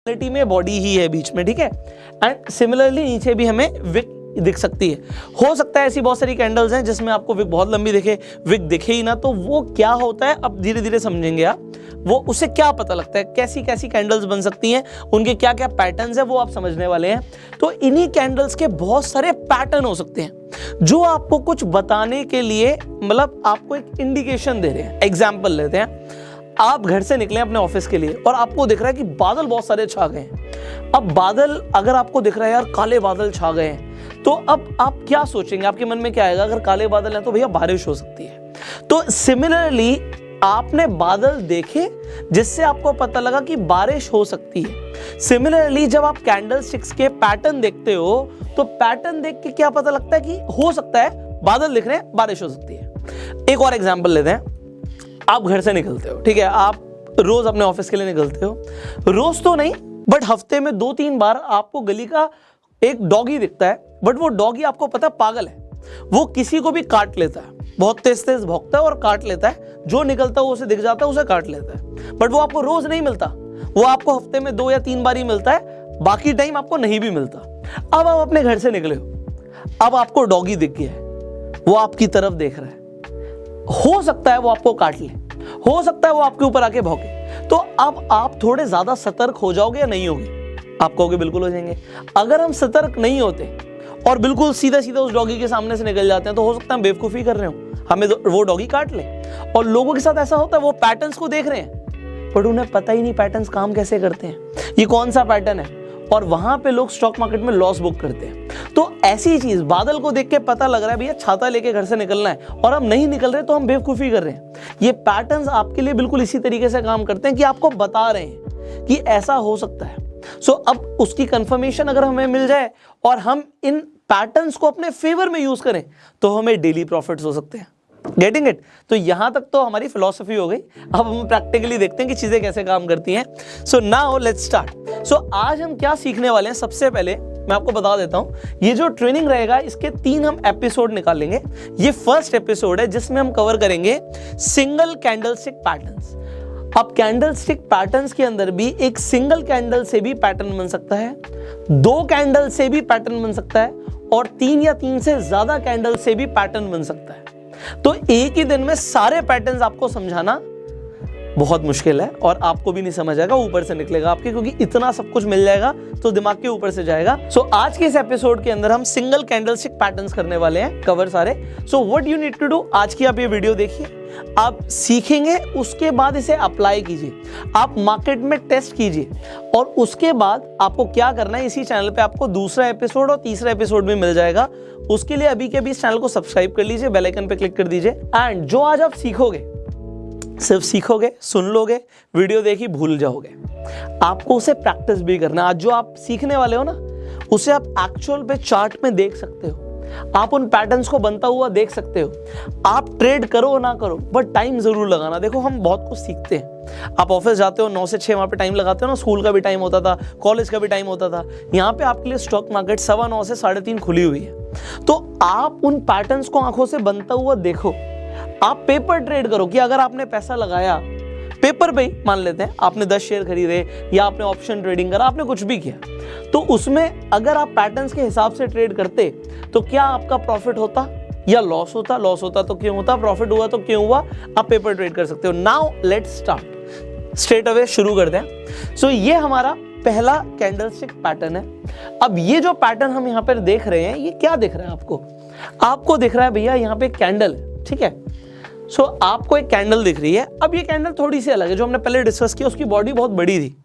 Quality में body ही है बीच में, ठीक है। एंड सिमिलरली नीचे भी हमें विक दिख सकती है। हो सकता है ऐसी बहुत सारी कैंडल्स हैं जिसमें आपको विक बहुत लंबी दिखे, विक दिखे ही ना, तो वो क्या होता है अब धीरे धीरे समझेंगे आप। वो उससे क्या पता लगता है, कैसी कैसी कैंडल्स बन सकती हैं, उनके क्या क्या पैटर्न्स है, वो आप समझने वाले हैं। तो इन्हीं कैंडल्स के बहुत सारे पैटर्न हो सकते हैं जो आपको कुछ बताने के लिए, मतलब आपको एक इंडिकेशन दे रहे हैं। एग्जाम्पल लेते हैं, आप घर से निकले अपने ऑफिस के लिए और आपको दिख रहा है कि बादल बहुत सारे छा गए हैं। अब बादल अगर आपको दिख रहा है यार काले बादल छा गए हैं, तो अब आप क्या सोचेंगे, आपके मन में क्या आएगा, अगर काले बादल हैं तो भैया बारिश हो सकती है। तो सिमिलरली आपने बादल देखे जिससे आपको पता लगा कि बारिश हो सकती है। सिमिलरली जब आप कैंडल स्टिक्स के पैटर्न देखते हो तो पैटर्न देख के क्या पता लगता है कि हो सकता है बादल दिख रहे हैं, बारिश हो सकती है। एक और एग्जांपल लेते हैं, आप घर से निकलते हो, ठीक है, आप रोज अपने ऑफिस के लिए निकलते हो। रोज तो नहीं बट हफ्ते में 2-3 बार आपको गली का एक डॉगी दिखता है, बट वो डॉगी आपको पता पागल है, वो किसी को भी काट लेता है, बहुत तेज तेज भौंकता है और काट लेता है, जो निकलता है वो उसे दिख जाता है, उसे काट लेता है। बट वो आपको रोज नहीं मिलता, वो आपको हफ्ते में 2 या 3 बार ही मिलता है, बाकी टाइम आपको नहीं भी मिलता। अब आप अपने घर से निकले हो, अब आपको डॉगी दिख गया है, वो आपकी तरफ देख रहा है, हो सकता है वो आपको काट ले, हो सकता है वो आपके ऊपर आके भौंके। तो अब आप थोड़े ज्यादा सतर्क हो जाओगे या नहीं होगे? आप कहोगे बिल्कुल हो जाएंगे। अगर हम सतर्क नहीं होते और बिल्कुल सीधा सीधा उस डॉगी के सामने से निकल जाते हैं तो हो सकता है हम बेवकूफी कर रहे हो, हमें वो डॉगी काट ले। और लोगों के साथ ऐसा होता है, वो पैटर्न्स को देख रहे हैं बट उन्हें पता ही नहीं पैटर्न्स काम कैसे करते हैं, ये कौन सा पैटर्न है, और वहां पे लोग स्टॉक मार्केट में लॉस बुक करते हैं। तो ऐसी चीज, बादल को देख के पता लग रहा है भैया छाता लेके घर से निकलना है और हम नहीं निकल रहे तो हम बेवकूफी कर रहे हैं। ये पैटर्न्स आपके लिए बिल्कुल इसी तरीके से काम करते हैं कि आपको बता रहे हैं कि ऐसा हो सकता है। सो अब उसकी कंफर्मेशन अगर हमें मिल जाए और हम इन पैटर्न्स को अपने फेवर में यूज करें तो हमें डेली प्रॉफिट्स हो सकते हैं। Getting it? तो यहां तक तो हमारी फिलॉसफी हो गई। अब हम प्रैक्टिकली देखते हैं कि चीजें कैसे काम करती हैं। So now let's start. So आज हम क्या सीखने वाले हैं, सबसे पहले मैं आपको बता देता हूं, ये जो ट्रेनिंग रहेगा इसके 3 हम एपिसोड निकालेंगे। ये फर्स्ट एपिसोड है जिसमें हम कवर करेंगे सिंगल कैंडलस्टिक पैटर्न्स। अब कैंडलस्टिक पैटर्न्स के अंदर भी एक सिंगल कैंडल से भी पैटर्न बन सकता है, 2 कैंडल से भी पैटर्न बन सकता है, और 3 या 3 से ज्यादा कैंडल से भी पैटर्न बन सकता है। तो एक ही दिन में सारे पैटर्न्स आपको समझाना बहुत मुश्किल है और आपको भी नहीं समझ आएगा, ऊपर से निकलेगा आपके, क्योंकि इतना सब कुछ मिल जाएगा तो दिमाग के ऊपर से जाएगा। सो आज के इस एपिसोड के अंदर हम सिंगल कैंडलस्टिक पैटर्न्स करने वाले हैं कवर सारे। So what you need to do, आज की आप ये वीडियो देखिए, आप सीखेंगे, उसके बाद इसे अप्लाई कीजिए, आप मार्केट में टेस्ट कीजिए, और उसके बाद आपको क्या करना है, इसी चैनल पे आपको दूसरा एपिसोड और तीसरा एपिसोड भी मिल जाएगा। उसके लिए अभी के अभी इस चैनल को सब्सक्राइब कर लीजिए, बेल आइकन पे क्लिक कर दीजिए। एंड जो आज आप सीखोगे, सिर्फ सीखोगे, सुन लोगे, वीडियो देखी भूल जाओगे, आपको उसे प्रैक्टिस भी करना। आज जो आप सीखने वाले हो ना, उसे आप एक्चुअल पे चार्ट में देख सकते हो, आप उन पैटर्न्स को बनता हुआ देख सकते हो। आप ट्रेड करो ना करो बट टाइम जरूर लगाना। देखो हम बहुत कुछ सीखते हैं, आप ऑफिस जाते हो 9 से 6 वहां पे टाइम लगाते हो ना, स्कूल का भी टाइम होता था, कॉलेज का भी टाइम होता था, यहाँ पे आपके लिए स्टॉक मार्केट 9:15 से 3:30 खुली हुई है। तो आप उन पैटर्न्स को आंखों से बनता हुआ देखो, आप पेपर ट्रेड करो कि अगर आपने पैसा लगाया पेपर पे, मान लेते हैं आपने 10 शेयर खरीदे या आपने ऑप्शन ट्रेडिंग करा, आपने कुछ भी किया, तो उसमें अगर आप पैटर्न्स के हिसाब से ट्रेड करते तो क्या आपका प्रॉफिट होता या लॉस होता? लॉस होता तो क्यों होता, प्रॉफिट हुआ तो क्यों हुआ? आप पेपर ट्रेड कर सकते हो। Now let's start, straight away शुरू करते हैं। सो ये हमारा पहला कैंडलस्टिक पैटर्न है। अब ये जो पैटर्न हम यहाँ पर देख रहे हैं, ये क्या दिख रहा है आपको? आपको दिख रहा है भैया यहाँ पे कैंडल है, ठीक है। सो आपको एक कैंडल दिख रही है। अब ये कैंडल थोड़ी सी अलग है, जो हमने पहले डिस्कस किया उसकी बॉडी बहुत बड़ी थी,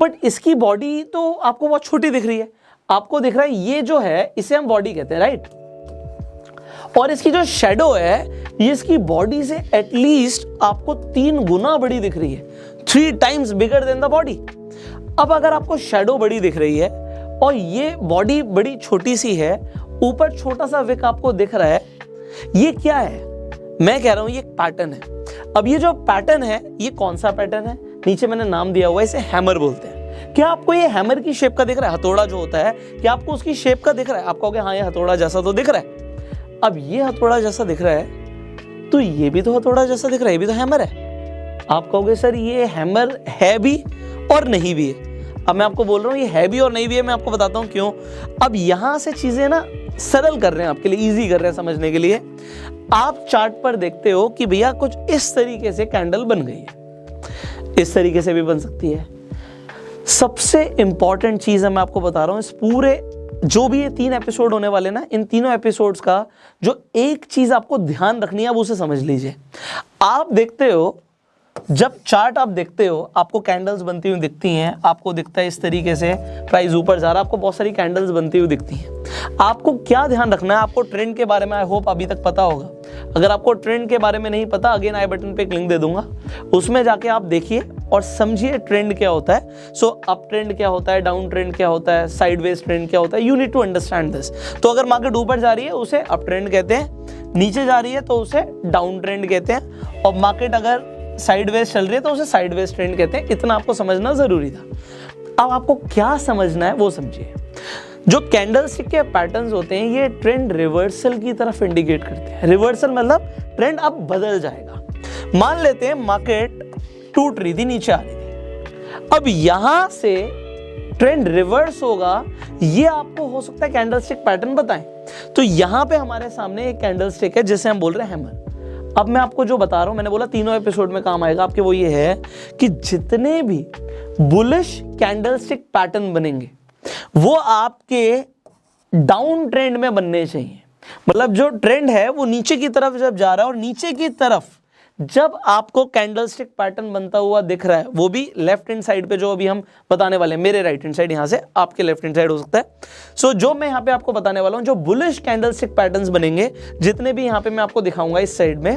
बट इसकी बॉडी तो आपको बहुत छोटी दिख रही है। आपको दिख रहा है ये जो है इसे हम बॉडी कहते हैं, राइट। और इसकी जो शेडो है ये इसकी बॉडी से एटलीस्ट आपको 3 गुना बड़ी दिख रही है, 3 times bigger than the body. अब अगर आपको शेडो बड़ी दिख रही है और ये बॉडी बड़ी छोटी सी है, ऊपर छोटा सा विक आपको दिख रहा है, ये क्या है? मैं कह रहा हूं ये एक पैटर्न है। अब ये जो पैटर्न है ये कौन सा पैटर्न है? नीचे मैंने नाम दिया हुआ है, इसे हैमर बोलते हैं। क्या आपको ये हैमर की शेप का दिख रहा है? हथौड़ा जो होता है, क्या आपको उसकी शेप का दिख रहा है? आप कहोगे हाँ ये हथौड़ा जैसा तो दिख रहा है। अब ये हथौड़ा जैसा दिख रहा है तो ये भी तो हथौड़ा जैसा दिख रहा है, ये भी तो हैमर है। आप कहोगे सर ये हैमर है भी और नहीं भी है। अब मैं आपको बोल रहा हूँ ये है भी और नहीं भी है, मैं आपको बताता हूँ क्यों। अब यहां से चीजें ना सरल कर रहे हैं आपके लिए, इजी कर रहे हैं समझने के लिए। आप चार्ट पर देखते हो कि भैया कुछ इस तरीके से कैंडल बन गई है, इस तरीके से भी बन सकती है। सबसे इंपॉर्टेंट चीज है मैं आपको बता रहा हूं, इस पूरे जो भी ये 3 एपिसोड होने वाले ना, इन तीनों एपिसोड्स का जो एक चीज आपको ध्यान रखनी है, आप उसे समझ लीजिए। आप देखते हो, जब चार्ट आप देखते हो, आपको कैंडल्स बनती हुई दिखती हैं, आपको दिखता है इस तरीके से प्राइस ऊपर जा रहा है, आपको बहुत सारी कैंडल्स बनती हुई दिखती हैं। आपको क्या ध्यान रखना है, आपको ट्रेंड के बारे में आई होप अभी तक पता होगा। अगर आपको ट्रेंड के बारे में नहीं पता, अगेन आई बटन पे एक लिंक दे दूंगा, उसमें जाके आप देखिए और समझिए ट्रेंड क्या होता है। सो अप ट्रेंड क्या होता है, डाउन ट्रेंड क्या होता है, साइडवेज ट्रेंड क्या होता है, you need to understand this. तो अगर मार्केट ऊपर जा रही है उसे अप ट्रेंड कहते हैं, नीचे जा रही है तो उसे डाउन ट्रेंड कहते हैं, और मार्केट अगर साइडवेज चल रही है तो उसे साइडवेज ट्रेंड कहते हैं। इतना आपको समझना जरूरी था। अब आपको क्या समझना है वो समझिए। जो कैंडलस्टिक के पैटर्न्स होते हैं, ये ट्रेंड रिवर्सल की तरफ इंडिकेट करते हैं। रिवर्सल मतलब ट्रेंड अब बदल जाएगा। मान लेते हैं मार्केट टूट रही थी, नीचे आ रही थी, अब यहां से ट्रेंड रिवर्स होगा, ये आपको हो सकता है कैंडलस्टिक पैटर्न बताएं। तो यहां पे हमारे सामने एक कैंडलस्टिक है जिसे हम बोल रहे हैं हैमर। अब मैं आपको जो बता रहा हूं, मैंने बोला तीनों एपिसोड में काम आएगा आपके, वो ये है कि जितने भी बुलिश कैंडलस्टिक पैटर्न बनेंगे वो आपके डाउन ट्रेंड में बनने चाहिए। मतलब जो ट्रेंड है वो नीचे की तरफ जब जा रहा है, और नीचे की तरफ जब आपको कैंडलस्टिक पैटर्न बनता हुआ दिख रहा है, वो भी लेफ्ट हैंड साइड पे जो अभी हम बताने वाले हैं, मेरे राइट हैंड साइड, यहां से आपके लेफ्ट हैंड साइड हो सकता है। सो जो मैं यहां पे आपको बताने वाला हूं, जो बुलिश कैंडलस्टिक पैटर्न्स बनेंगे, जितने भी यहां पे मैं आपको दिखाऊंगा इस साइड में,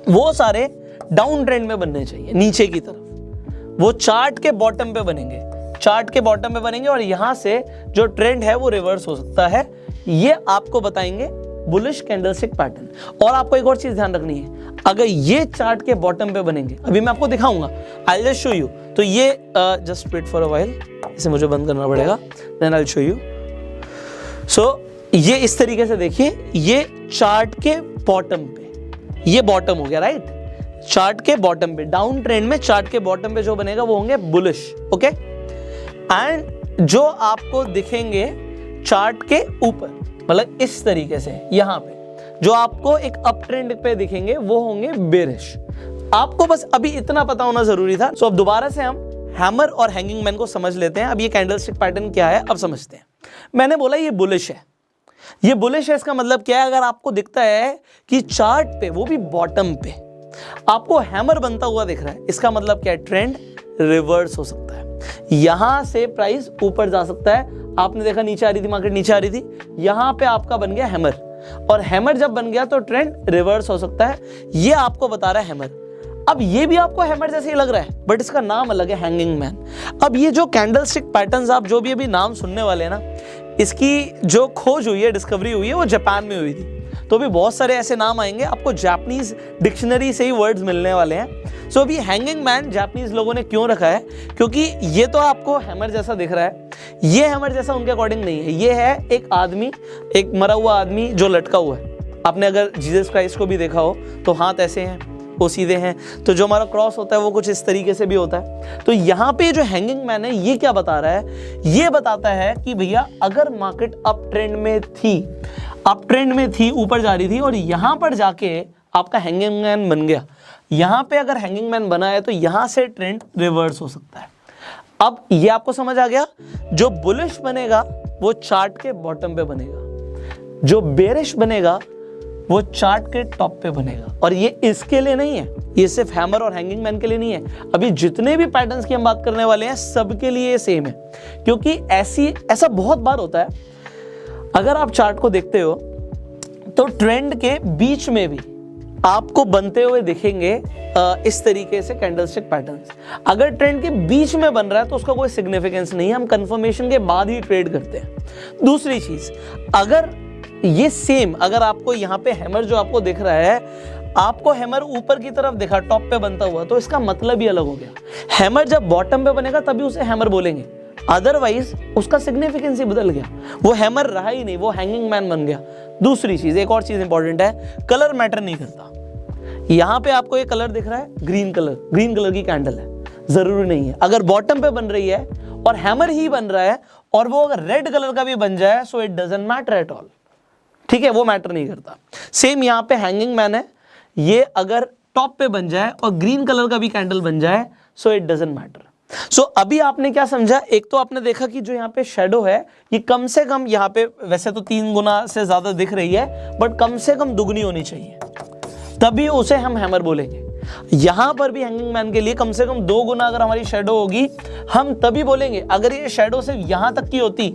वो सारे डाउन ट्रेंड में बनने चाहिए, नीचे की तरफ। वो चार्ट के बॉटम पे बनेंगे, चार्ट के बॉटम में बनेंगे, और यहां से जो ट्रेंड है वो रिवर्स हो सकता है। ये आपको बताएंगे बुलिश कैंडलस्टिक पैटर्न। और आपको एक और चीज ध्यान रखनी है, अगर ये चार्ट के बॉटम पे बनेंगे, अभी मैं आपको दिखाऊंगा, I will just show you. तो ये just wait for a while, इसे मुझे बंद करना पड़ेगा, then I will show you. So ये इस तरीके से देखिए, ये चार्ट के बॉटम पे, ये बॉटम हो गया, राइट? चार्ट के बॉटम पे, डाउन ट्रेंड में चार्ट के बॉटम पे जो बनेगा वो होंगे बुलिश, ओके। एंड जो आपको दिखेंगे चार्ट के ऊपर, मतलब इस तरीके से यहां पे जो आपको एक अप ट्रेंड पे दिखेंगे, वो होंगे बेरिश। आपको बस अभी इतना पता होना जरूरी था। सो अब दोबारा से हम हैमर और हैंगिंग मैन को समझ लेते हैं। अब ये कैंडलस्टिक पैटर्न क्या है अब समझते हैं। मैंने बोला ये बुलिश है, ये बुलिश है, इसका मतलब क्या है? अगर आपको दिखता है कि चार्ट पे, वो भी बॉटम पे, आपको हैमर बनता हुआ दिख रहा है, इसका मतलब क्या है? ट्रेंड रिवर्स हो सकता है, यहां से प्राइस ऊपर जा सकता है। आपने देखा नीचे आ रही थी, मार्केट नीचे आ रही थी, यहां पे आपका बन गया हैमर, और हैमर जब बन गया तो ट्रेंड रिवर्स हो सकता है। ये आपको बता रहा है हैमर। अब ये भी आपको हैमर जैसे ही लग रहा है, बट इसका नाम अलग है, हैंगिंग मैन। अब ये जो कैंडलस्टिक पैटर्न्स आप जो भी अभी नाम सुनने वाले हैं ना, इसकी जो खोज हुई है, डिस्कवरी हुई है, वो जापान में हुई थी। तो भी बहुत सारे ऐसे नाम आएंगे, आपको जापानीज डिक्शनरी से ही वर्ड्स मिलने वाले हैं। सो अभी हैंगिंग मैन जापानीज लोगों ने क्यों रखा है? क्योंकि ये तो आपको हैमर जैसा दिख रहा है, ये हैमर जैसा उनके अकॉर्डिंग नहीं है। ये है एक आदमी, एक मरा हुआ आदमी जो लटका हुआ है। आपने अगर जीसस क्राइस्ट को भी देखा हो तो हाथ ऐसे हैं, वो सीधे हैं, तो जो हमारा क्रॉस होता है वो कुछ इस तरीके से भी होता है। तो यहाँ पे जो हैंगिंग मैन है, ये क्या बता रहा है? ये बताता है कि भैया अगर मार्केट अप ट्रेंड में थी, अप ट्रेंड में थी, ऊपर जा रही थी, और यहां पर जाके आपका हैंगिंग मैन बन गया, यहां पे अगर हैंगिंग मैन बना है तो यहां से ट्रेंड रिवर्स हो सकता है। अब ये आपको समझ आ गया, जो बुलिश बनेगा वो चार्ट के बॉटम पे बनेगा, जो बेरिश बनेगा वो चार्ट के टॉप पे बनेगा। और ये इसके लिए नहीं है, ये सिर्फ हैमर और हैंगिंग मैन के लिए नहीं है। अभी जितने भी पैटर्न्स की हम बात करने वाले हैं, सबके लिए ये सेम है, क्योंकि ऐसा बहुत बार होता है। अगर आप चार्ट को देखते हो तो ट्रेंड के बीच में भी आपको बनते हुए दिखेंगे इस तरीके से कैंडलस्टिक पैटर्न्स। अगर ट्रेंड के बीच में बन रहा है तो उसका कोई सिग्निफिकेंस नहीं है, हम कंफर्मेशन के बाद ही ट्रेड करते हैं। दूसरी चीज, अगर ये सेम, अगर आपको यहाँ पे हैमर जो आपको दिख रहा है, आपको हैमर ऊपर की तरफ दिखा, टॉप पे बनता हुआ, तो इसका मतलब ही अलग हो गया। हैमर जब बॉटम पे बनेगा तभी उसे हैमर बोलेंगे, अदरवाइज उसका सिग्निफिकेंस ही बदल गया, वो हैमर रहा ही नहीं, वो हैंगिंग मैन बन गया। दूसरी चीज, एक और चीज इंपॉर्टेंट है, कलर मैटर नहीं करता। यहां पे आपको ये कलर दिख रहा है, ग्रीन कलर की कैंडल है, जरूरी नहीं है। अगर बॉटम पे बन रही है और हैमर ही बन रहा है और वो अगर रेड कलर का भी बन जाए so it doesn't matter at all, ठीक है, वो मैटर नहीं करता। सेम यहाँ पे हैंगिंग मैन है, ये अगर टॉप पे बन जाए और ग्रीन कलर का भी कैंडल बन जाए सो इट डजंट मैटर। सो अभी आपने क्या समझा, एक तो आपने देखा कि जो यहाँ पे शेडो है ये कम से कम यहाँ पे वैसे तो 3 गुना से ज्यादा दिख रही है, बट कम से कम दुगनी होनी चाहिए, तभी उसे हम हैमर बोलेंगे। यहां पर भी हैंगिंग मैन के लिए कम से कम 2 गुना अगर हमारी शेडो होगी हम तभी बोलेंगे। अगर ये शेडो सिर्फ यहां तक की होती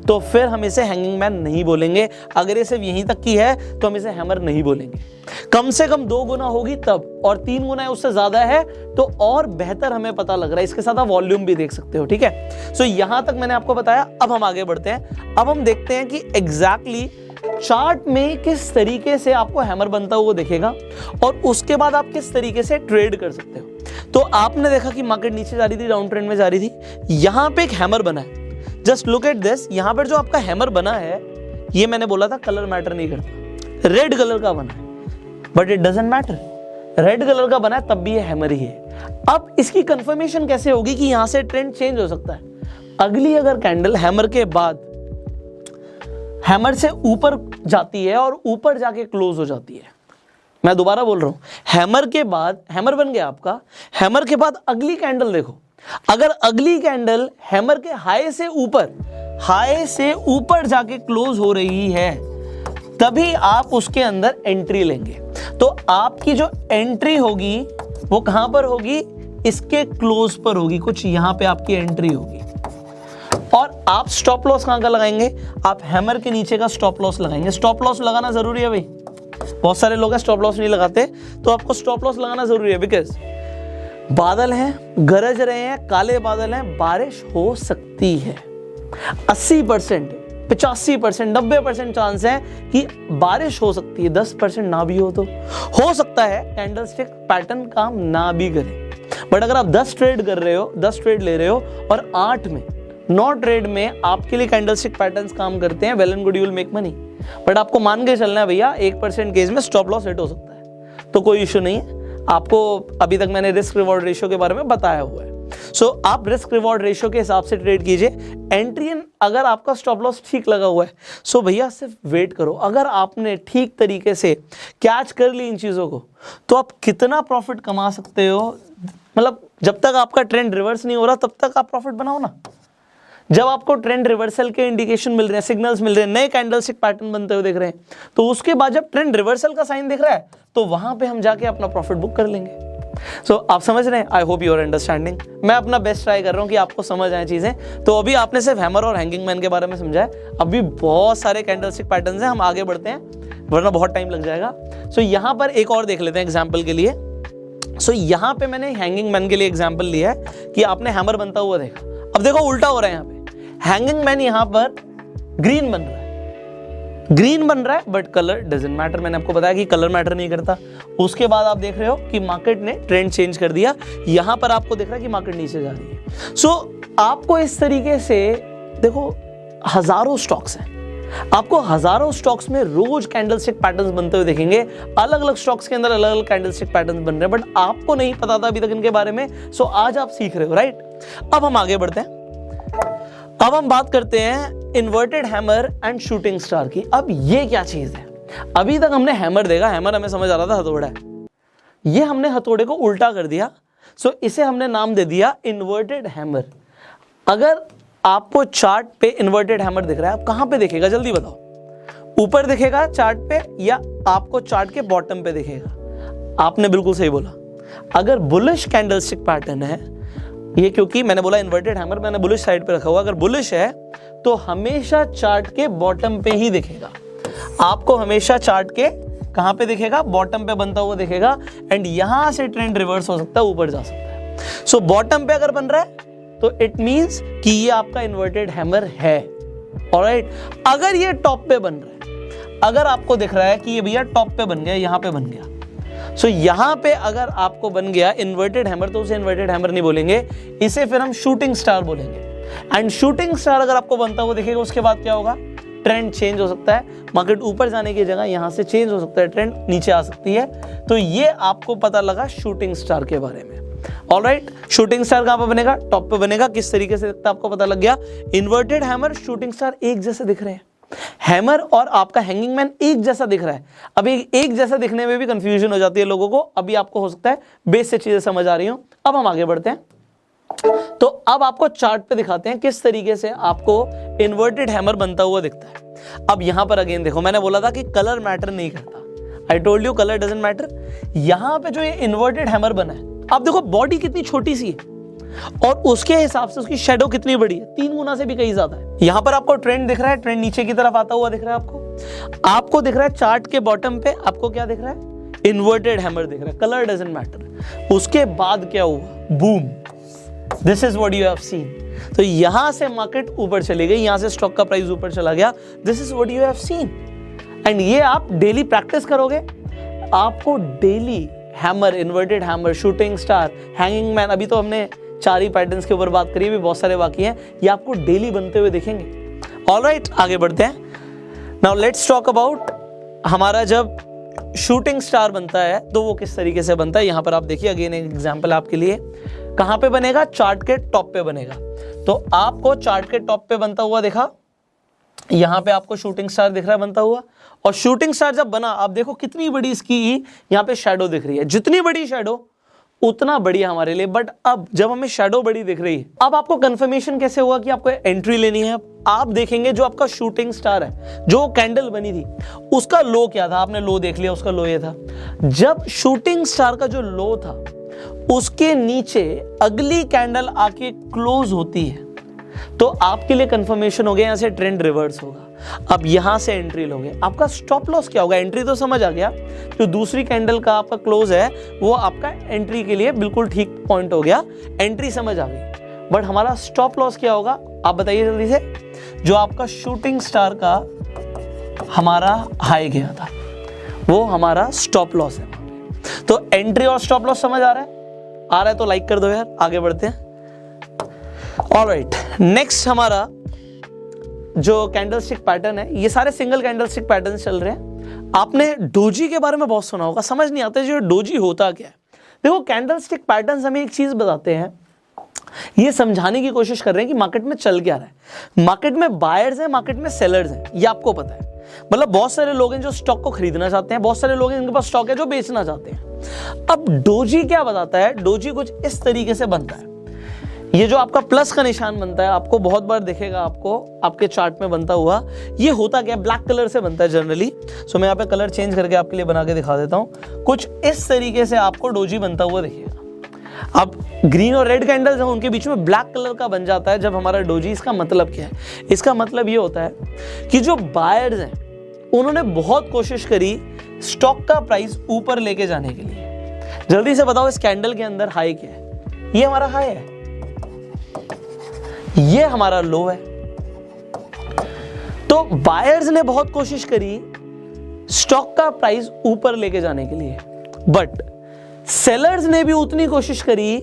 तो फिर हम इसे हैंगिंग मैन नहीं बोलेंगे, अगर ये सिर्फ यहीं तक की है तो हम इसे हैमर नहीं बोलेंगे। कम से कम 2 गुना होगी तब, और 3 गुना उससे ज्यादा है तो और बेहतर हमें पता लग रहा है। इसके साथ आप वॉल्यूम भी देख सकते हो, ठीक है। सो यहां तक मैंने आपको बताया। अब हम आगे बढ़ते हैं, अब हम देखते हैं कि एग्जैक्टली चार्ट में किस तरीके से आपको हैमर बनता हुआ दिखेगा और उसके बाद आप किस तरीके से ट्रेड कर सकते हो। तो आपने देखा कि मार्केट नीचे जा रही थी, डाउन ट्रेंड में जा रही थी, यहां पे एक हैमर बना है। जस्ट लुक एट दिस, यहां पर जो आपका हैमर बना है ये मैंने बोला था कलर मैटर नहीं करता, रेड कलर का बना है, but it doesn't matter, red colour का बना है तब भी ये हैमर ही है। अब इसकी कंफर्मेशन कैसे होगी कि यहां से ट्रेंड चेंज हो सकता है। अगली अगर कैंडल हैमर के बाद हैमर से ऊपर जाती है और ऊपर जाके क्लोज हो जाती है, मैं दोबारा बोल रहा हूं, हैमर के बाद, हैमर बन गया आपका, हैमर के बाद अगली कैंडल देखो, अगर अगली कैंडल हैमर के हाई से ऊपर जाके क्लोज हो रही है तभी आप उसके अंदर एंट्री लेंगे। तो आपकी जो एंट्री होगी वो कहां पर होगी, इसके क्लोज पर होगी, कुछ यहां पे आपकी एंट्री होगी। और आप स्टॉप लॉस कहां का लगाएंगे, आप हैमर के नीचे का स्टॉप लॉस लगाएंगे। स्टॉप लॉस लगाना जरूरी है भाई, बहुत सारे लोग स्टॉप लॉस नहीं लगाते, तो आपको स्टॉप लॉस लगाना जरूरी है। बिकॉज बादल हैं, गरज रहे हैं, काले बादल हैं, बारिश हो सकती है। 80%, 85%, 90% चांस है कि बारिश हो सकती है, 10% ना भी हो सकता है कैंडलस्टिक पैटर्न काम ना भी करे। बट अगर आप 10 ट्रेड कर रहे हो, 10 ट्रेड ले रहे हो और 8 में 9 ट्रेड में आपके लिए कैंडलस्टिक पैटर्न्स काम करते हैं, well and good, you will make money. But आपको मान के चलना है भैया 1% केस में स्टॉप लॉस हिट हो सकता है, तो कोई इश्यू नहीं है। आपको अभी तक मैंने रिस्क रिवॉर्ड रेशियो के बारे में बताया हुआ है। सो आप रिस्क रिवॉर्ड रेशियो के हिसाब से ट्रेड कीजिए। एंट्री इन, अगर आपका स्टॉप लॉस ठीक लगा हुआ है सो भैया सिर्फ वेट करो। अगर आपने ठीक तरीके से कैच कर ली इन चीज़ों को तो आप कितना प्रॉफिट कमा सकते हो, मतलब जब तक आपका ट्रेंड रिवर्स नहीं हो रहा तब तक आप प्रॉफिट बनाओ ना। जब आपको ट्रेंड रिवर्सल के इंडिकेशन मिल रहे हैं, सिग्नल्स मिल रहे हैं, नए कैंडलस्टिक पैटर्न बनते हुए दिख रहे हैं, तो उसके बाद जब ट्रेंड रिवर्सल का साइन दिख रहा है तो वहां पे हम जाके अपना प्रॉफिट बुक कर लेंगे। सो आप समझ रहे हैं, I hope you are understanding. मैं अपना बेस्ट ट्राई कर रहा हूं कि आपको समझ आए चीजें। तो अभी आपने सिर्फ हैमर और हैंगिंग मैन के बारे में समझा है, अभी बहुत सारे कैंडलस्टिक पैटर्न्स हैं, हम आगे बढ़ते हैं वरना बहुत टाइम लग जाएगा। सो यहां पर एक और देख लेते हैं एग्जाम्पल के लिए। सो यहां पे मैंने हैंगिंग मैन के लिए एग्जाम्पल लिया है कि आपने हैमर बनता हुआ देखा। अब देखो उल्टा हो रहा है, यहाँ पे हैंगिंग मैन यहां पर ग्रीन बन रहा है, ग्रीन बन रहा है, बट कलर डजंट मैटर। मैंने आपको बताया कि कलर मैटर नहीं करता। उसके बाद आप देख रहे हो कि मार्केट ने ट्रेंड चेंज कर दिया, यहां पर आपको दिख रहा है कि मार्केट नीचे जा रही है। सो आपको इस तरीके से देखो, हजारों स्टॉक्स हैं, आपको हजारों स्टॉक्स में रोज कैंडलस्टिक पैटर्न्स बनते हुए देखेंगे। अलग अलग स्टॉक्स के अंदर अलग अलग कैंडलस्टिक पैटर्न्स बन रहे हैं, बट आपको नहीं पता था अभी तक इनके बारे में। सो आज आप सीख रहे हो, राइट। अब हम आगे बढ़ते हैं, अब हम बात करते हैं inverted hammer and shooting star की। अब ये क्या चीज है, अभी तक हमने हैमर देखा, हैमर हमें समझ आ रहा था हथौड़ा है, ये हमने हथौड़े को उल्टा कर दिया। सो इसे हमने नाम दे दिया इन्वर्टेड हैमर। अगर आपको चार्ट पे इन्वर्टेड हैमर दिख रहा है, आप कहां पे दिखेगा जल्दी बताओ, ऊपर दिखेगा चार्ट पे या आपको चार्ट के बॉटम पे दिखेगा? आपने बिल्कुल सही बोला, अगर बुलिश कैंडलस्टिक पैटर्न है ये, क्योंकि मैंने बोला इन्वर्टेड हैमर मैंने बुलिश साइड पे रखा हुआ, अगर बुलिश है तो हमेशा चार्ट के बॉटम पे ही दिखेगा। आपको हमेशा चार्ट के कहां पे दिखेगा, बॉटम पे बनता हुआ दिखेगा। एंड यहां से ट्रेंड रिवर्स हो सकता है, ऊपर जा सकता है। सो बॉटम पे अगर बन रहा है तो इट मींस कि ये आपका इन्वर्टेड हैमर है। ऑलराइट, अगर ये टॉप पे बन रहा है, अगर आपको दिख रहा है कि ये भैया टॉप पे बन गया, यहां पे बन गया, सो यहां पे अगर आपको बन गया इन्वर्टेड हैमर तो उसे इन्वर्टेड हैमर नहीं बोलेंगे, इसे फिर हम शूटिंग स्टार बोलेंगे। एंड शूटिंग स्टार अगर आपको बनता हुआ दिखेगा उसके बाद क्या होगा, ट्रेंड चेंज हो सकता है, मार्केट ऊपर जाने की जगह यहां से चेंज हो सकता है, ट्रेंड नीचे आ सकती है। तो ये आपको पता लगा शूटिंग स्टार के बारे में। ऑलराइट, शूटिंग स्टार कहां पे बनेगा? टॉप पे बनेगा। किस तरीके से दिखता है आपको पता लग गया। इन्वर्टेड हैमर, शूटिंग स्टार एक जैसे दिख रहे हैं। हैमर और आपका हैंगिंग मैन एक जैसा दिख रहा है। अभी एक जैसा दिखने में भी कंफ्यूजन हो जाती है लोगों को। अभी आपको हो सकता है बेसिक चीजें समझ आ रही हो। अब हम आगे बढ़ते हैं। तो अब आपको चार्ट पे दिखाते हैं किस तरीके से आपको इन्वर्टेड हैमर बनता हुआ दिखता है। अब यहां पर अगेन देखो, मैंने बोला था कि कलर मैटर नहीं करता। I told you colour doesn't matter. यहां पे जो ये इन्वर्टेड हैमर बना है, आप देखो बॉडी कितनी छोटी सी है और उसके हिसाब से उसकी शेडो कितनी बड़ी है, 3 गुना से भी कहीं ज्यादा है। यहां पर आपको ट्रेंड दिख रहा है, ट्रेंड नीचे की तरफ आता हुआ दिख रहा है आपको दिख रहा है चार्ट के बॉटम पे आपको क्या दिख रहा है? इन्वर्टेड हैमर दिख रहा है। Colour doesn't matter. उसके बाद क्या हुआ? Boom, this is what you have seen. तो यहां से मार्केट ऊपर चली गई, यहां से स्टॉक का प्राइस ऊपर चला गया। This is what you have seen. And ये आप डेली प्रैक्टिस करोगे, आपको daily hammer, inverted hammer, shooting star, hanging man, अभी तो हमने 4 ही पैटर्न्स के ऊपर बात करी, भी बहुत सारे बाकी हैं, ये आपको डेली बनते हुए दिखेंगे। ऑलराइट, आगे बढ़ते हैं। नाउ लेट्स टॉक अबाउट हमारा जब शूटिंग स्टार बनता है तो वो किस तरीके से बनता है। यहां पर आप देखिए, अगेन एक एग्जांपल आपके लिए। कहां पे बनेगा? चार्ट के टॉप पे बनेगा। तो आपको चार्ट के टॉप पे बनता हुआ देखा, यहां पे आपको शूटिंग स्टार दिख रहा है बनता हुआ। और शूटिंग स्टार जब बना, आप देखो कितनी बड़ी इसकी यहां पे शैडो दिख रही है। जितनी बड़ी शैडो उतना बढ़िया हमारे लिए। बट अब जब हमें शैडो बड़ी दिख रही है, अब आपको कंफर्मेशन कैसे हुआ कि आपको एंट्री लेनी है? आप देखेंगे जो आपका शूटिंग स्टार है, जो कैंडल बनी थी, उसका लो क्या था? आपने लो देख लिया, उसका लो ये था। जब शूटिंग स्टार का जो लो था, उसके नीचे अगली कैंडल आके क्लोज होती है, तो आपके लिए कंफर्मेशन हो गया यहां से ट्रेंड रिवर्स होगा। अब यहां से एंट्री लोगे, आपका स्टॉप लॉस क्या होगा? एंट्री तो समझ आ गया, जो दूसरी कैंडल का आपका क्लोज है वो आपका एंट्री के लिए बिल्कुल ठीक पॉइंट हो गया, एंट्री समझ आ गई। बट हमारा स्टॉप लॉस क्या होगा आप बताइए जल्दी से। जो आपका शूटिंग स्टार का हमारा हाई गया था, वो हमारा स्टॉप लॉस है। तो एंट्री और स्टॉप लॉस समझ आ रहा है? आ रहा है तो लाइक कर दो यार। आगे बढ़ते हैं। ऑलराइट, नेक्स्ट हमारा जो कैंडलस्टिक पैटर्न है, ये सारे सिंगल कैंडलस्टिक पैटर्न चल रहे हैं। आपने डोजी के बारे में बहुत सुना होगा, समझ नहीं आता जो डोजी होता क्या है। देखो, कैंडलस्टिक पैटर्न्स हमें एक चीज बताते हैं, ये समझाने की कोशिश कर रहे हैं कि मार्केट में चल क्या रहा है। मार्केट में बायर्स हैं, मार्केट में सेलर्स हैं, ये आपको पता है। मतलब बहुत सारे लोग हैं जो स्टॉक को खरीदना चाहते हैं, बहुत सारे लोग हैं जिनके पास स्टॉक है जो बेचना चाहते हैं। अब डोजी क्या बताता है? डोजी कुछ इस तरीके से बनता है। ये जो आपका प्लस का निशान बनता है, आपको बहुत बार दिखेगा, आपको आपके चार्ट में बनता हुआ। ये होता क्या है? ब्लैक कलर से बनता है जनरली। सो मैं यहाँ पे कलर चेंज करके आपके लिए बना के दिखा देता हूँ। कुछ इस तरीके से आपको डोजी बनता हुआ दिखेगा। अब ग्रीन और रेड कैंडल्स हैं, उनके बीच में ब्लैक कलर का बन जाता है जब हमारा डोजी। इसका मतलब क्या है? इसका मतलब ये होता है कि जो बायर्स हैं उन्होंने बहुत कोशिश करी स्टॉक का प्राइस ऊपर लेके जाने के लिए। जल्दी से बताओ, इस कैंडल के अंदर हाई क्या है? ये हमारा हाई है, ये हमारा लो है। तो बायर्स ने बहुत कोशिश करी स्टॉक का प्राइस ऊपर लेके जाने के लिए, बट सेलर्स ने भी उतनी कोशिश करी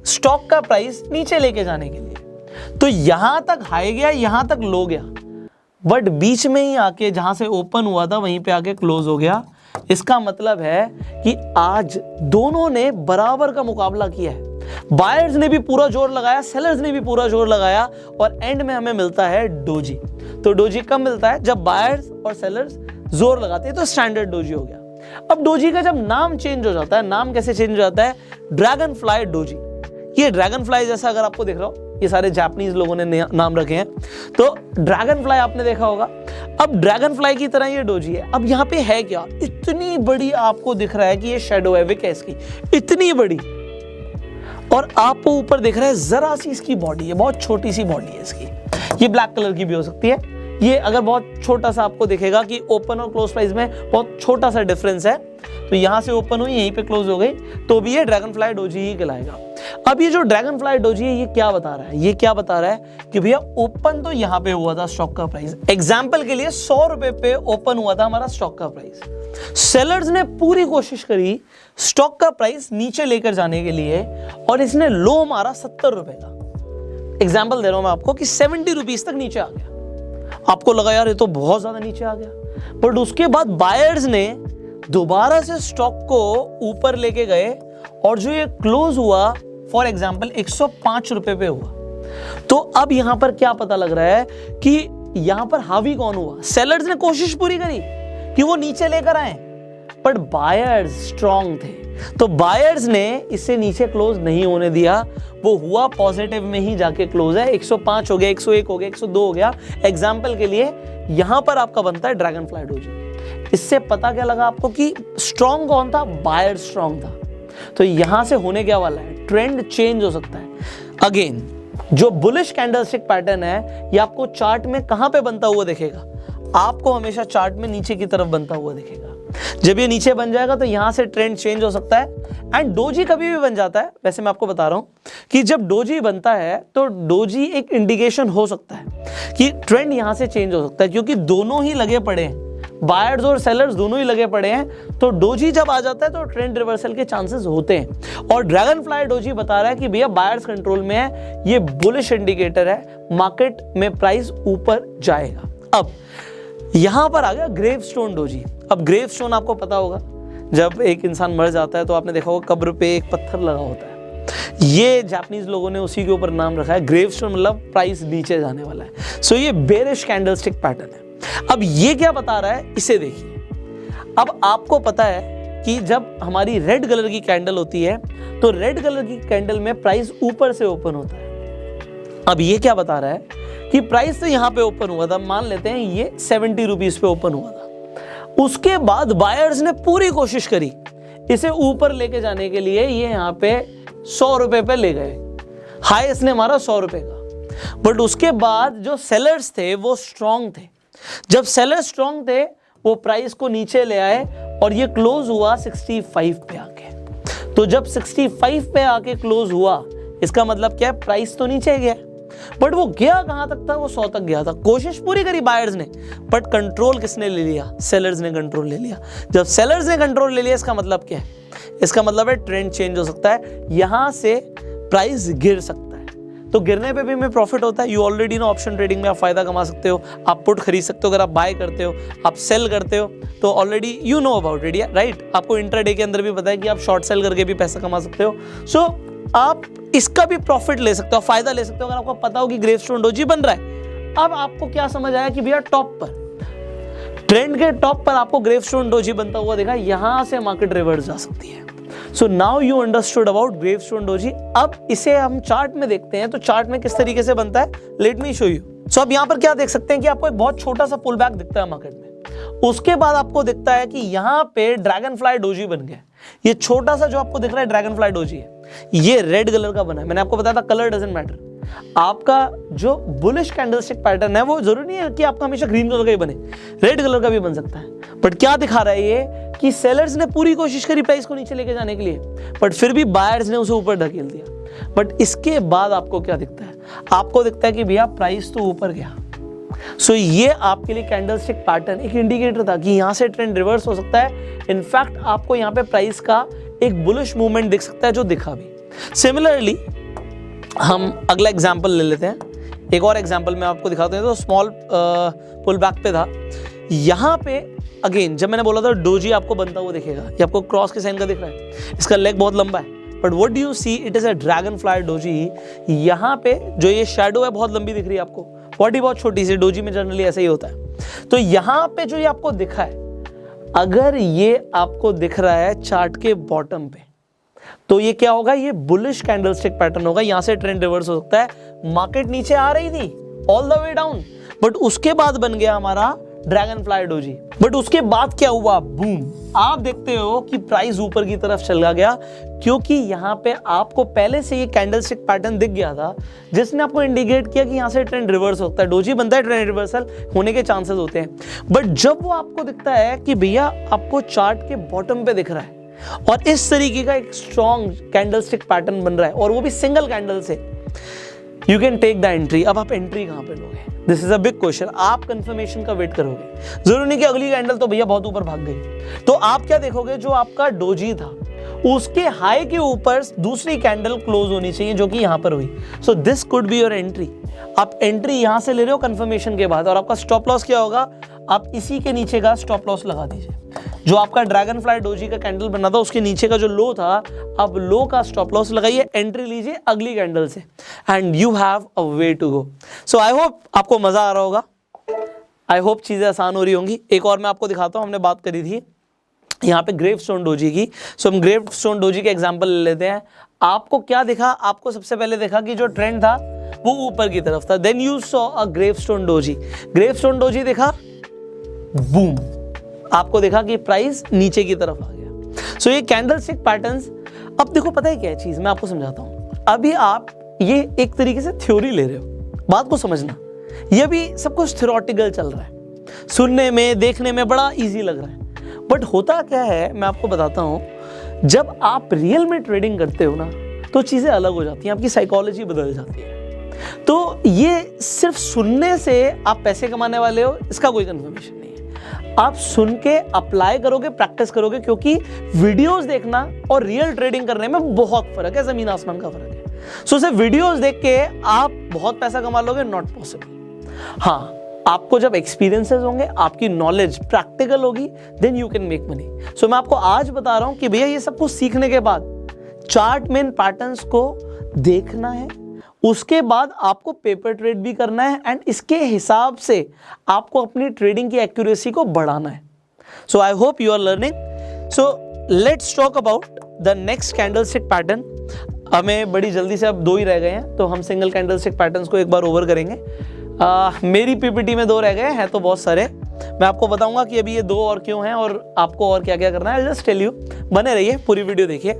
स्टॉक का प्राइस नीचे लेके जाने के लिए। तो यहां तक हाई गया, यहां तक लो गया, बट बीच में ही आके जहां से ओपन हुआ था वहीं पे आके क्लोज हो गया। इसका मतलब है कि आज दोनों ने बराबर का मुकाबला किया है। बायर्स ने भी पूरा जोर लगाया, सेलर्स ने भी पूरा जोर लगाया, और एंड में हमें मिलता है डोजी। तो डोजी कब मिलता है? जब बायर्स और सेलर्स जोर लगाते हैं, तो स्टैंडर्ड डोजी हो गया। अब डोजी का जब नाम चेंज हो जाता है, नाम कैसे चेंज हो जाता है? Dragon fly doji. ये ड्रैगन फ्लाई जैसा अगर आपको दिख रहा हो, ये सारे जापानीज लोगों ने नाम रखे हैं, तो ड्रैगन फ्लाई आपने देखा होगा। अब ड्रैगन फ्लाई की तरह ये डोजी है। अब यहाँ पे है क्या? इतनी बड़ी आपको दिख रहा है कि ये शेडो है, विक है इसकी, इतनी बड़ी, और आपको ऊपर दिख रहा है जरा सी इसकी बॉडी है, बहुत छोटी सी बॉडी है इसकी। ये ब्लैक कलर की भी हो सकती है। ये अगर बहुत छोटा सा आपको दिखेगा कि ओपन और क्लोज प्राइस में बहुत छोटा सा डिफरेंस है, तो यहां से ओपन हुई, यहीं पे क्लोज हो गई, तो भी ये ड्रैगन फ्लाई डोजी ही कहलाएगा। अब ये जो ड्रैगन फ्लाई डोजी है, ये क्या बता रहा है? ये क्या बता रहा है कि भैया ओपन तो यहां पे हुआ था स्टॉक का प्राइस, एग्जाम्पल के लिए 100 रुपए पे ओपन हुआ था हमारा स्टॉक का प्राइस। सेलर्स ने पूरी कोशिश करी स्टॉक का प्राइस नीचे लेकर जाने के लिए, और इसने लो मारा 70 रुपए का। एग्जाम्पल दे रहा हूं मैं आपको कि 70 रुपीज तक नीचे आ गया। आपको लगा यार ये तो बहुत ज्यादा नीचे आ गया, बट उसके बाद बायर्स ने दोबारा से स्टॉक को ऊपर लेके गए, और जो ये क्लोज हुआ फॉर एग्जाम्पल 105 रुपए पे हुआ, तो अब यहां पर क्या पता लग रहा है कि यहां पर हावी कौन हुआ? सेलर्स ने कोशिश पूरी करी कि वो नीचे लेकर आए, बट बायर्स स्ट्रांग थे, तो बायर्स ने इसे नीचे क्लोज नहीं होने दिया, वो हुआ पॉजिटिव में ही जाके क्लोज है। 105 हो गया, 101 हो गया, 102 हो गया। एग्जाम्पल के लिए यहां पर आपका बनता है ड्रैगन फ्लाई डोजी। इससे पता क्या लगा आपको कि स्ट्रांग कौन था? बायर स्ट्रांग था। तो यहां से होने क्या वाला है? ट्रेंड चेंज हो सकता है। अगेन जो बुलिश कैंडलस्टिक पैटर्न है ये आपको चार्ट में कहां पे बनता हुआ दिखेगा? आपको हमेशा चार्ट में नीचे की तरफ बनता हुआ दिखेगा। जब ये नीचे बन जाएगा तो यहां से ट्रेंड चेंज हो सकता है। एंड डोजी कभी भी बन जाता है, वैसे मैं आपको बता रहा हूं कि जब डोजी बनता है तो डोजी एक इंडिकेशन हो सकता है कि ट्रेंड यहां से चेंज हो सकता है, क्योंकि दोनों ही लगे पड़े हैं, बायर्स और सेलर्स दोनों ही लगे पड़े हैं। तो डोजी जब आ जाता है तो ट्रेंड रिवर्सल के चांसेस होते हैं। और ड्रैगन फ्लाई डोजी बता रहा है कि भैया बायर्स कंट्रोल में है, ये बुलिश इंडिकेटर है, मार्केट में प्राइस ऊपर जाएगा। अब यहां पर आ गया ग्रेवस्टोन डोजी। अब ग्रेवस्टोन आपको पता होगा, जब एक इंसान मर जाता है तो आपने देखा होगा कब्र पे एक पत्थर लगा होता है। ये जापानीज लोगों ने उसी के ऊपर नाम रखा है ग्रेवस्टोन, मतलब प्राइस नीचे जाने वाला है। सो ये बेरिश कैंडलस्टिक पैटर्न है। अब ये क्या बता रहा है, इसे देखिए। अब आपको पता है कि जब हमारी रेड कलर की कैंडल होती है तो रेड कलर की कैंडल में प्राइस ऊपर से ओपन होता है। अब ये क्या बता रहा है कि प्राइस तो यहां पे ओपन हुआ था, मान लेते हैं ये 70 रुपीज पे ओपन हुआ था। उसके बाद बायर्स ने पूरी कोशिश करी इसे ऊपर लेके जाने के लिए, ये यहां पे 100 रुपए पे ले गए, हाई इसने मारा 100 रुपए का। बट उसके बाद जो सेलर्स थे वो स्ट्रांग थे। जब सेलर स्ट्रांग थे वो प्राइस को नीचे ले आए और ये क्लोज हुआ 65 पे आके। तो जब 65 पे आके क्लोज हुआ, इसका मतलब क्या है? प्राइस तो नीचे गया, बट वो गया कहां तक था? वो 100 तक गया था। कोशिश पूरी करी बायर्स ने, बट कंट्रोल किसने ले लिया? सेलर्स ने कंट्रोल ले लिया। जब सेलर्स ने कंट्रोल ले लिया, इसका मतलब क्या है? इसका मतलब है ट्रेंड चेंज हो सकता है, यहां से प्राइस गिर सकता है। तो गिरने पे भी में प्रॉफिट होता है। You already know option trading में आप फायदा कमा सकते हो, आप पुट खरीद सकते हो, अगर आप बाय करते हो, आप सेल करते हो, तो already you know about it, right. आपको इंट्राडे के अंदर भी पता है कि आप शॉर्ट सेल करके भी पैसा कमा सकते हो। सो आप इसका भी प्रॉफिट ले सकते हो, फायदा ले सकते हो, अगर आपको पता हो कि ग्रेवस्टोन डोजी बन रहा है। अब आपको क्या समझ आया कि भैया टॉप पर, ट्रेंड के टॉप पर आपको ग्रेवस्टोन डोजी बनता हुआ देखा, यहां से मार्केट रिवर्स जा सकती है। So now you understood about gravestone doji. अब इसे हम चार्ट में देखते हैं, तो चार्ट में किस तरीके से बनता है, लेट मी शो यू। सो अब यहां पर क्या देख सकते हैं कि आपको एक बहुत छोटा सा पुल बैक दिखता है मार्केट में। उसके बाद आपको दिखता है कि यहां पे ड्रैगन फ्लाई डोजी बन गया। ये छोटा सा जो आपको दिख रहा है ड्रैगन फ्लाई डोजी है, ये रेड कलर का बना है। मैंने आपको बताया था कलर डजंट मैटर। आपका जो बुलिश कैंडलस्टिक पैटर्न है वो जरूरी नहीं है कि आपका हमेशा ग्रीन कलर का ही बने, रेड कलर का भी बन सकता है। बट क्या दिखा रहा है ये कि सेलर्स ने पूरी कोशिश करी प्राइस को नीचे लेके जाने के लिए, बट फिर भी बायर्स ने उसे ऊपर धकेल दिया। बट इसके बाद आपको क्या दिखता है? आपको दिखता है कि भैया प्राइस तो ऊपर गया। सो ये आपके लिए कैंडलस्टिक पैटर्न एक इंडिकेटर था कि यहां से ट्रेंड रिवर्स हो सकता है। इनफैक्ट आपको यहां पे प्राइस का एक बुलिश मूवमेंट दिख सकता है जो दिखा भी। सिमिलरली हम अगला एग्जांपल ले लेते हैं। एक और एग्जांपल मैं आपको दिखाते हैं। तो स्मॉल पुल बैक पे था, यहां पे अगेन जब मैंने बोला था डोजी आपको बनता हुआ दिखेगा, ये आपको क्रॉस के साइन का दिख रहा है, इसका लेग बहुत लंबा है, but what do you see, it is a dragonfly doji. यहाँ पे जो ये शैडो है बहुत लंबी दिख रही है आपको, बॉडी बहुत छोटी सी, डोजी में जनरली ऐसा ही होता है। तो यहाँ पे जो ये आपको दिखा है, अगर ये आपको दिख रहा है चार्ट के बॉटम पे, तो ये क्या होगा? ये बुलिश कैंडलस्टिक पैटर्न होगा। यहां से ट्रेंड रिवर्स हो सकता है। मार्केट नीचे आ रही थी all the way down, but उसके बाद बन गया हमारा ड्रैगन फ्लाई डोजी। बट उसके बाद क्या हुआ? बूम, आप देखते हो कि प्राइस ऊपर की तरफ चला गया, क्योंकि यहां पे आपको पहले से ये कैंडलस्टिक पैटर्न दिख गया था जिसने आपको इंडिकेट किया कि यहां से ट्रेंड रिवर्स होता है। डोजी बनता है, ट्रेंड रिवर्सल होने के चांसेस होते हैं। बट जब वो आपको दिखता है कि भैया आपको चार्ट के बॉटम पे दिख रहा है और इस तरीके का एक स्ट्रॉन्ग कैंडलस्टिक पैटर्न बन रहा है और वो भी सिंगल कैंडल से, you can take the entry. अब आप एंट्री कहां पे लोगे? This is a big question. आप कंफर्मेशन का वेट करोगे, जरूरी नहीं कि अगली कैंडल तो भैया बहुत ऊपर भाग गई। तो आप क्या देखोगे? जो आपका डोजी था उसके हाई के ऊपर दूसरी कैंडल क्लोज होनी चाहिए जो कि यहां पर हुई। So this could be your entry. आप एंट्री यहां से ले रहे हो कंफर्मेशन के बाद, और आपका स्टॉप लॉस क्या होगा? आप इसी के नीचे का स्टॉप लॉस लगा दीजिए। जो आपका ड्रैगन फ्लाई डोजी का कैंडल बना था उसके नीचे का जो लो था, आप लो का स्टॉप लॉस लगाइए, एंट्री लीजिए अगली कैंडल से, and you have a way to go. So I hope आपको मजा आ रहा होगा, आई होप चीजें आसान हो रही होंगी। एक और मैं आपको दिखाता हूं, हमने बात करी थी यहाँ पे ग्रेवस्टोन डोजी की। सो हम ग्रेवस्टोन डोजी के एग्जांपल ले लेते हैं। आपको क्या दिखा? आपको सबसे पहले देखा कि जो ट्रेंड था वो ऊपर की तरफ था, then you saw a gravestone doji. Gravestone doji देखा, बूम, आपको देखा कि प्राइस नीचे की तरफ आ गया। सो ये कैंडलस्टिक पैटर्न्स, अब देखो पता है क्या है चीज, मैं आपको समझाता हूं। अभी आप ये एक तरीके से थ्योरी ले रहे हो, बात को समझना, ये भी सब कुछ थ्योरेटिकल चल रहा है, सुनने में देखने में बड़ा इजी लग रहा है, बट होता क्या है मैं आपको बताता हूं। जब आप रियल में ट्रेडिंग करते हो ना तो चीजें अलग हो जाती हैं, आपकी साइकोलॉजी बदल जाती है। तो ये सिर्फ सुनने से आप पैसे कमाने वाले हो इसका कोई कंफर्मेशन नहीं है। आप सुन के अप्लाई करोगे, प्रैक्टिस करोगे, क्योंकि वीडियोस देखना और रियल ट्रेडिंग करने में बहुत फर्क है, जमीन आसमान का फर्क है। सो सिर्फ वीडियोस देख के आप बहुत पैसा कमा लोगे, नॉट पॉसिबल। हाँ, आपको जब एक्सपीरियंसेस होंगे, आपकी नॉलेज प्रैक्टिकल होगी, then you can make money. So मैं आपको आज बता रहा हूं कि भैया ये सब कुछ सीखने के बाद चार्ट में इन पैटर्न्स को देखना है, उसके बाद आपको पेपर ट्रेड भी करना है, एंड इसके हिसाब से आपको अपनी ट्रेडिंग की एक्यूरेसी को बढ़ाना है। So I hope you are learning. So let's talk about the next candlestick pattern. हमें बड़ी जल्दी से अब 2 ही रह गए हैं, तो हम सिंगल कैंडलस्टिक पैटर्न्स को एक बार ओवर करेंगे। मेरी पीपीटी में 2 रह गए हैं, तो बहुत सारे मैं आपको बताऊंगा कि अभी ये 2 और क्यों हैं और आपको और क्या क्या करना है। जस्ट टेल यू, बने रहिए, पूरी वीडियो देखिए।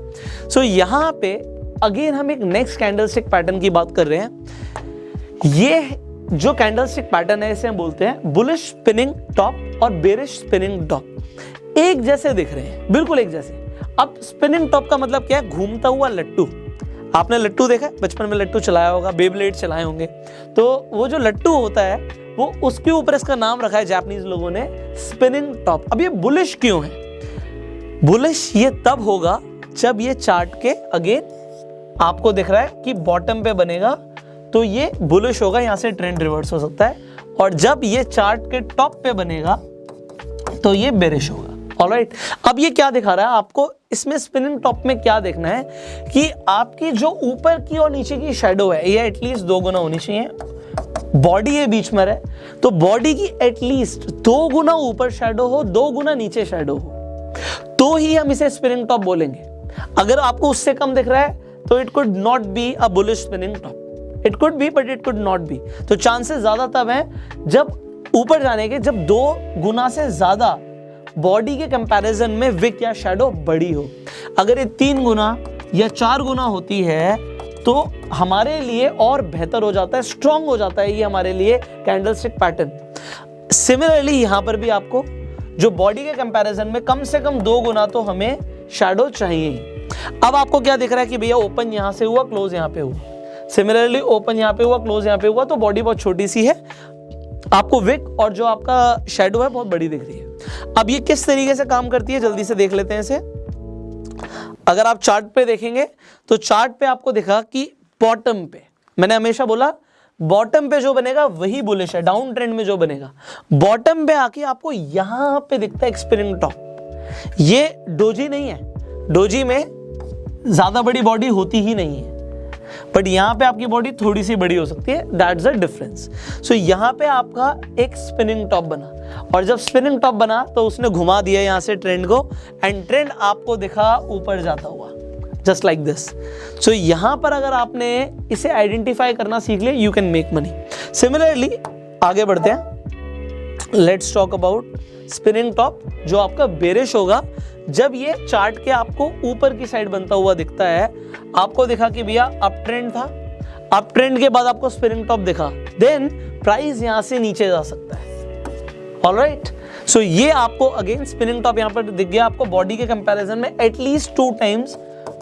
सो यहाँ पे अगेन हम एक नेक्स्ट कैंडलस्टिक पैटर्न की बात कर रहे हैं। ये जो कैंडलस्टिक पैटर्न है इसे हम बोलते हैं बुलिश स्पिनिंग टॉप और बेरिश स्पिनिंग टॉप। एक जैसे दिख रहे हैं, बिल्कुल एक जैसे। अब स्पिनिंग टॉप का मतलब क्या है? घूमता हुआ लट्टू। आपने लट्टू देखा है? बचपन में लट्टू चलाया होगा, बेब्लेड चलाए होंगे, तो वो जो लट्टू होता है वो उसके ऊपर इसका नाम रखा है जापानीज लोगों ने, स्पिनिंग टॉप। अब ये बुलिश क्यों है? बुलिश ये तब होगा जब ये चार्ट के अगेन आपको दिख रहा है कि बॉटम पे बनेगा तो ये बुलिश होगा, यहां से ट्रेंड रिवर्स हो सकता है, और जब ये चार्ट के टॉप पे बनेगा तो ये बेरिश होगा। ऑलराइट, अब ये क्या दिखा रहा है आपको? इसमें स्पिनिंग टॉप में क्या देखना है कि आपकी जो ऊपर की और नीचे की शैडो है ये एटलीस्ट 2 गुना होनी चाहिए। बॉडी ये बीच में है तो बॉडी की एटलीस्ट 2 गुना ऊपर शैडो हो, 2 गुना नीचे शैडो हो, तो ही हम इसे स्पिनिंग टॉप बोलेंगे। अगर आपको उससे कम दिख रहा है तो it could not be a bullish spinning top. It could be but it could not be. तो चांसेस ज्यादा तब हैं जब ऊपर जाने के, जब 2 गुना से ज्यादा बॉडी के कंपैरिजन में विक या शैडो बड़ी हो। अगर ये 3 गुना या 4 गुना होती है तो हमारे लिए और बेहतर हो जाता है, स्ट्रांग हो जाता है ये हमारे लिए कैंडलस्टिक पैटर्न। सिमिलरली यहां पर भी आपको जो बॉडी के कंपैरिजन में कम से कम 2 गुना तो हमें शैडो चाहिए ही। अब आपको क्या दिख रहा है कि भैया ओपन यहां से हुआ, क्लोज यहां पे हुआ। सिमिलरली ओपन यहां पे हुआ, क्लोज यहां पे हुआ, तो बॉडी बहुत छोटी सी है, आपको विक और जो आपका शैडो है बहुत बड़ी दिख रही है। अब ये किस तरीके से काम करती है जल्दी से देख लेते हैं इसे। अगर आप चार्ट पे देखेंगे तो चार्ट पे आपको दिखा कि बॉटम पे, मैंने हमेशा बोला बॉटम पे जो बनेगा वही बुलिश है, डाउन ट्रेंड में जो बनेगा। बॉटम पे आके आपको यहां पे दिखता है स्पिनिंग टॉप। ये डोजी नहीं है, डोजी में ज्यादा बड़ी बॉडी होती ही नहीं है, बट यहां पे आपकी बॉडी थोड़ी सी बड़ी हो सकती है, दैट्स द डिफरेंस। सो यहां पे आपका एक स्पिनिंग टॉप बना, और जब स्पिनिंग टॉप बना तो उसने घुमा दिया यहां से ट्रेंड को, एंड ट्रेंड आपको दिखा ऊपर जाता हुआ, जस्ट लाइक दिस। सो यहां पर अगर आपने इसे आइडेंटिफाई करना सीख लिया, you can make money. Similarly आगे बढ़ते हैं, let's talk about spinning top, जो आपका बेरिश होगा जब ये चार्ट के आपको ऊपर की साइड बनता हुआ दिखता है। आपको दिखा कि भैया अप ट्रेंड था, अप ट्रेंड के बाद आपको स्पिनिंग टॉप दिखा, देन प्राइस यहां से नीचे जा सकता है। ऑलराइट, सो ये आपको अगेन स्पिनिंग टॉप यहां पर दिख गया। आपको बॉडी के कंपैरिजन में एटलीस्ट 2 टाइम्स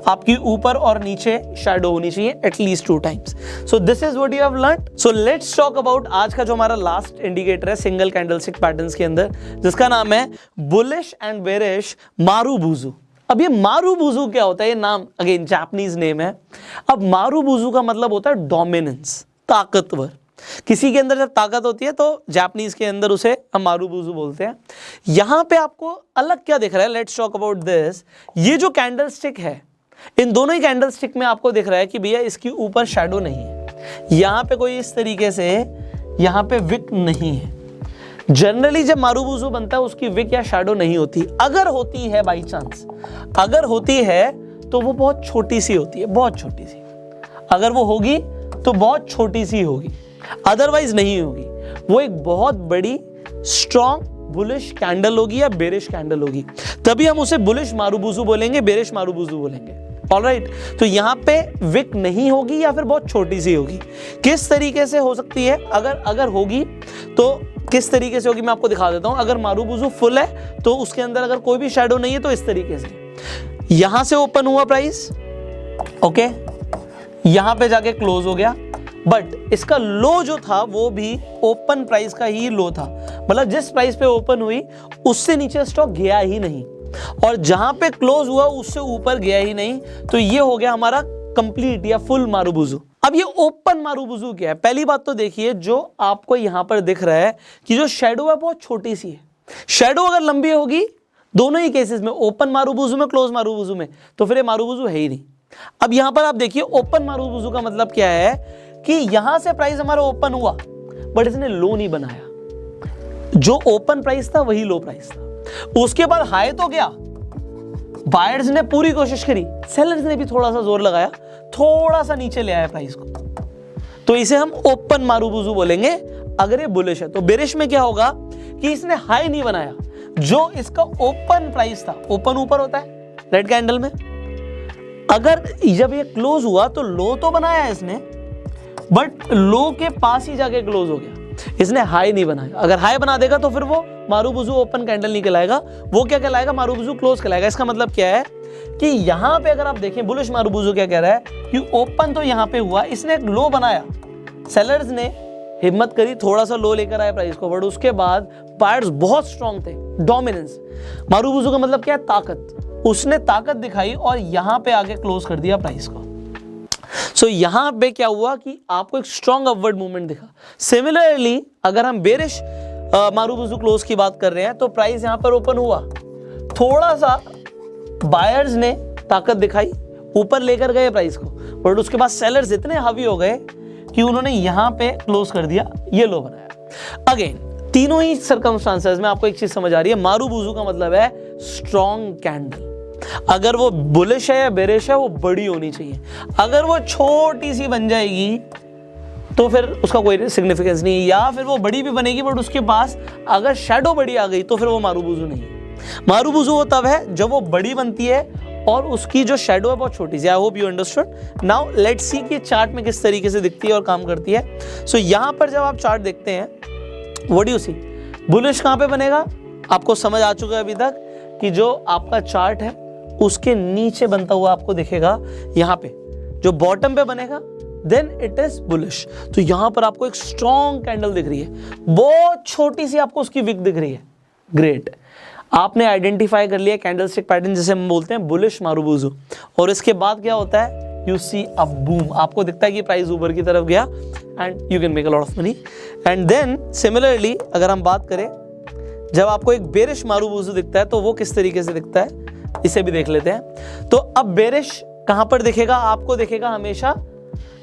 आपकी ऊपर और नीचे शैडो होनी चाहिए, at least 2 times. So this is what you have learned. So let's talk about आज का जो हमारा लास्ट इंडिकेटर है सिंगल कैंडलस्टिक पैटर्न्स के अंदर, जिसका नाम है बुलिश एंड बेरिश मारुबुजू। अब ये मारुबुजू क्या होता है? ये नाम अगेन जापानीज नेम है। अब मारुबुजू का मतलब होता है डोमिनेंस, ताकतवर। किसी के अंदर जब ताकत होती है तो जापानीज के अंदर उसे हम मारुबुजु बोलते हैं। यहां पे आपको अलग क्या दिख रहा है, लेट्स टॉक अबाउट दिस। ये जो कैंडल स्टिक है, इन दोनों ही कैंडल स्टिक में आपको दिख रहा है कि भैया इसके ऊपर शैडो नहीं है, यहां पे कोई इस तरीके से यहां पे विक नहीं है। जनरली जब मारुबुजु बनता है उसकी विक या शैडो नहीं होती, अगर होती है बाई चांस, अगर होती है तो वो बहुत छोटी सी होती है, बहुत छोटी सी। अगर वो होगी तो बहुत छोटी सी होगी, अदरवाइज नहीं होगी। वो एक बहुत बड़ी स्ट्रॉन्ग बुलिश कैंडल होगी या बेरिश कैंडल होगी, तभी हम उसे बुलिश मारुबुजु बोलेंगे, बेरिश मारुबुजु बोलेंगे। ऑलराइट, तो यहां पे विक नहीं होगी या फिर बहुत छोटी सी होगी। किस तरीके से हो सकती है, अगर होगी तो किस तरीके से होगी मैं आपको दिखा देता हूं। अगर मारुबुजु फुल है तो उसके अंदर अगर कोई भी शैडो नहीं है तो इस तरीके से यहां से ओपन हुआ प्राइस, ओके, यहां पे जाके क्लोज हो गया, बट इसका लो जो था वो भी ओपन प्राइस का ही लो था, मतलब जिस प्राइस पे ओपन हुई उससे नीचे स्टॉक गया ही नहीं, और जहां पे क्लोज हुआ उससे ऊपर गया ही नहीं। तो ये हो गया हमारा कंप्लीट या फुल मारुबुजु। अब ये ओपन मारुबुजु क्या है? पहली बात तो देखिए, जो आपको यहां पर दिख रहा है कि जो शैडो है बहुत छोटी सी है। शैडो अगर लंबी होगी दोनों ही केसेस में, ओपन मारुबुजु में, क्लोज मारुबुजु में, तो फिर ये मारुबुजु है ही नहीं। अब यहां पर आप देखिए ओपन मारुबुजु का मतलब क्या है कि यहां से प्राइस हमारा ओपन हुआ बट इसने लो नहीं बनाया, जो ओपन प्राइस था वही लो प्राइस था। उसके बाद हाई तो गया, बायर्स ने पूरी कोशिश करी, सेलर्स ने भी थोड़ा सा जोर लगाया, थोड़ा सा नीचे ले आया प्राइस को, तो इसे हम ओपन मारुबुजु बोलेंगे अगर ये बुलिश है। तो बेरिश में क्या होगा कि इसने हाई नहीं बनाया, जो इसका ओपन प्राइस था, ओपन ऊपर होता है रेड कैंडल में, अगर जब ये क्लोज हुआ तो लो तो बनाया इसने, बट लो के पास ही जाके क्लोज हो गया, इसने हाई नहीं बनाया। अगर हाई बना देगा तो फिर वो मारुबुजु ओपन कैंडल नहीं कहलाएगा, वो क्या कहलाएगा, मारुबुजु क्लोज कहलाएगा। इसका मतलब क्या है कि यहां पे अगर आप देखें बुलिश मारुबुजु क्या कह रहा है कि ओपन तो यहां पे हुआ, इसने एक लो बनाया, सेलर्स ने हिम्मत करी, थोड़ा सा लो लेकर आए प्राइस को, बट उसके बाद बायर्स बहुत स्ट्रांग थे, डोमिनेंस। मारुबुजु का मतलब क्या है, ताकत। उसने ताकत दिखाई और यहां पे आके क्लोज कर दिया प्राइस को। सो यहां पे क्या हुआ कि आपको एक स्ट्रॉन्ग अपवर्ड मूवमेंट दिखा। सिमिलरली अगर हम बेरिश मारुबुजु क्लोज की बात कर रहे हैं तो प्राइस यहां पर ओपन हुआ, थोड़ा सा बायर्स ने ताकत दिखाई, ऊपर लेकर गए प्राइस को, बट उसके बाद सेलर्स इतने हावी हो गए कि उन्होंने यहां पे क्लोज कर दिया, ये लो बनाया। अगेन तीनों ही सर्कमस्टांसेस में आपको एक चीज समझ आ रही है, मारुबुजु का मतलब है स्ट्रॉन्ग कैंडल। अगर वो बुलिश है या बेरिश है वो बड़ी होनी चाहिए, अगर वो छोटी सी बन जाएगी तो फिर उसका कोई सिग्निफिकेंस नहीं है, या फिर वो बड़ी भी बनेगी बट उसके पास अगर शैडो बड़ी आ गई तो फिर वो मारुबुजु नहीं है। मारुबुजु वो तब है जब वो बड़ी बनती है और उसकी जो शैडो है बहुत छोटी सी। I hope you understood. Now let's see कि चार्ट में किस तरीके से दिखती है और काम करती है। सो यहां पर जब आप चार्ट देखते हैं, what do you see, bullish कहां पे बनेगा, आपको समझ आ चुका है अभी तक कि जो आपका चार्ट है उसके नीचे बनता हुआ आपको दिखेगा, यहां पे जो बॉटम पे बनेगा देन इट इज बुलिश। तो यहां पर आपको एक स्ट्रॉन्ग कैंडल दिख रही है, बहुत छोटी सी आपको उसकी विक दिख रही है, ग्रेट। आपने आइडेंटिफाई कर लिया कैंडलस्टिक पैटर्न जिसे हम बोलते हैं बुलिश मारुबुजु। और इसके बाद क्या होता है, यू सी अ बूम, आपको दिखता है कि प्राइस ऊपर की तरफ गया and you can make a lot of money. And then similarly अगर हम बात करें, जब आपको एक बेरिश मारुबुजु दिखता है तो वो किस तरीके से दिखता है, इसे भी देख लेते हैं। तो अब बेरिश कहां पर दिखेगा, आपको दिखेगा हमेशा